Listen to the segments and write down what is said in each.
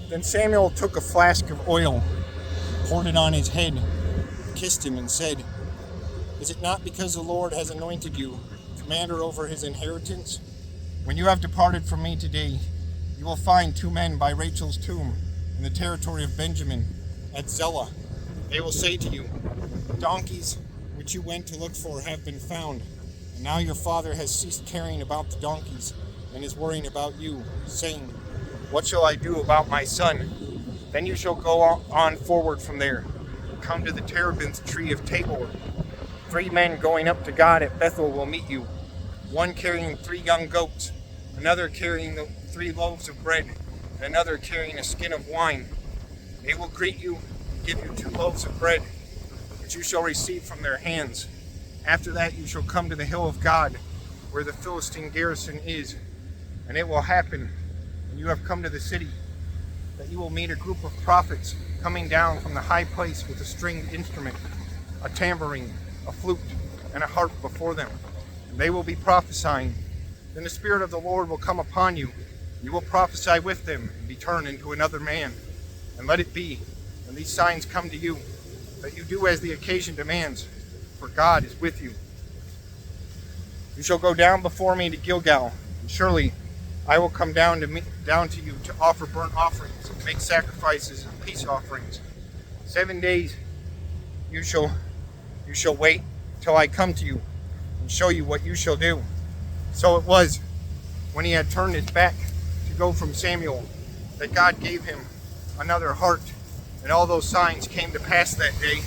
Then Samuel took a flask of oil, poured it on his head, kissed him, and said, "Is it not because the Lord has anointed you commander over his inheritance? When you have departed from me today, you will find 2 men by Rachel's tomb in the territory of Benjamin at Zelah. They will say to you, 'The donkeys which you went to look for have been found, and now your father has ceased caring about the donkeys and is worrying about you, saying, What shall I do about my son?' Then you shall go on forward from there, come to the terebinth tree of Tabor. 3 men going up to God at Bethel will meet you, one carrying 3 young goats, another carrying the 3 loaves of bread, and another carrying a skin of wine. They will greet you and give you 2 loaves of bread, which you shall receive from their hands. After that you shall come to the hill of God, where the Philistine garrison is. And it will happen, when you have come to the city, that you will meet a group of prophets coming down from the high place with a stringed instrument, a tambourine, a flute, and a harp before them. And they will be prophesying. Then the Spirit of the Lord will come upon you. You will prophesy with them and be turned into another man. And let it be, when these signs come to you, that you do as the occasion demands, for God is with you. You shall go down before me to Gilgal, and surely I will come down to you to offer burnt offerings, and make sacrifices and peace offerings. 7 days you shall wait till I come to you and show you what you shall do." So it was, when he had turned his back to go from Samuel, that God gave him another heart, and all those signs came to pass that day.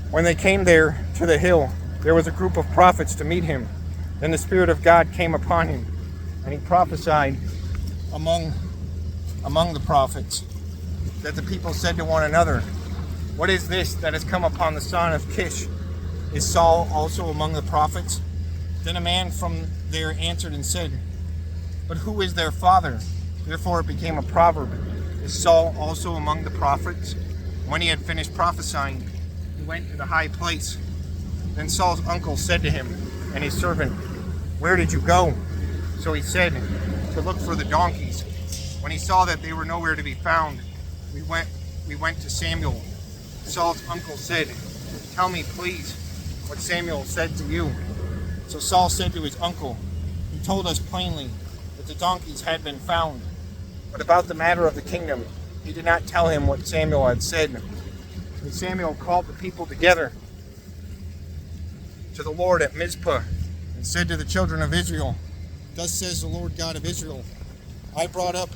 When they came there to the hill, there was a group of prophets to meet him. Then the Spirit of God came upon him, and he prophesied among the prophets, that the people said to one another, "What is this that has come upon the son of Kish? Is Saul also among the prophets?" Then a man from there answered and said, "But who is their father?" Therefore it became a proverb, "Is Saul also among the prophets?" When he had finished prophesying, he went to the high place. Then Saul's uncle said to him and his servant, "Where did you go?" So he said, "To look for the donkeys." When he saw that they were nowhere to be found, we went to Samuel. Saul's uncle said, "Tell me, please, what Samuel said to you." So Saul said to his uncle, "He told us plainly that the donkeys had been found. But about the matter of the kingdom, he did not tell him what Samuel had said." And Samuel called the people together to the Lord at Mizpah, and said to the children of Israel, "Thus says the Lord God of Israel, I brought up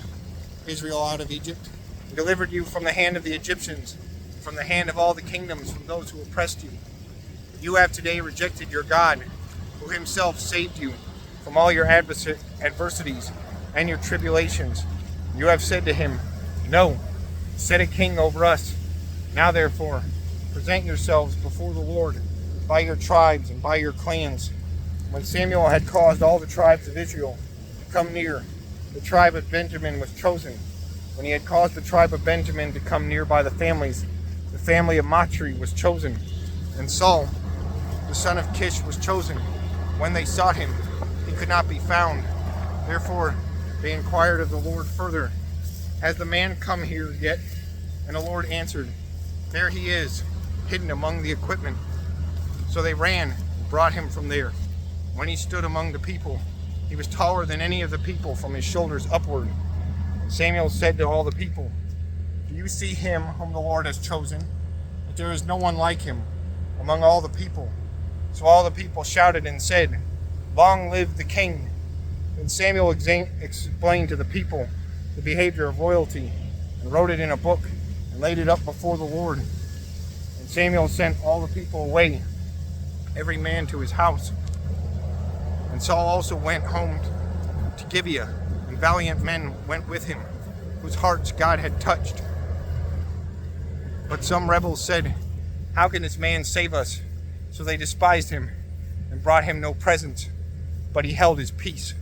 Israel out of Egypt, and delivered you from the hand of the Egyptians, from the hand of all the kingdoms, from those who oppressed you. You have today rejected your God, who himself saved you from all your adversities and your tribulations. You have said to him, 'No, set a king over us.' Now therefore, present yourselves before the Lord by your tribes and by your clans." When Samuel had caused all the tribes of Israel to come near, the tribe of Benjamin was chosen. When he had caused the tribe of Benjamin to come near by the families, the family of Matri was chosen. And Saul, the son of Kish, was chosen. When they sought him, he could not be found. Therefore they inquired of the Lord further, "Has the man come here yet?" And the Lord answered, "There he is, hidden among the equipment." So they ran and brought him from there. When he stood among the people, he was taller than any of the people from his shoulders upward. And Samuel said to all the people, "Do you see him whom the Lord has chosen? That there is no one like him among all the people." So all the people shouted and said, "Long live the king!" Then Samuel explained to the people the behavior of royalty, and wrote it in a book, and laid it up before the Lord. And Samuel sent all the people away, every man to his house. And Saul also went home to Gibeah, and valiant men went with him, whose hearts God had touched. But some rebels said, "How can this man save us?" So they despised him and brought him no presents, but he held his peace.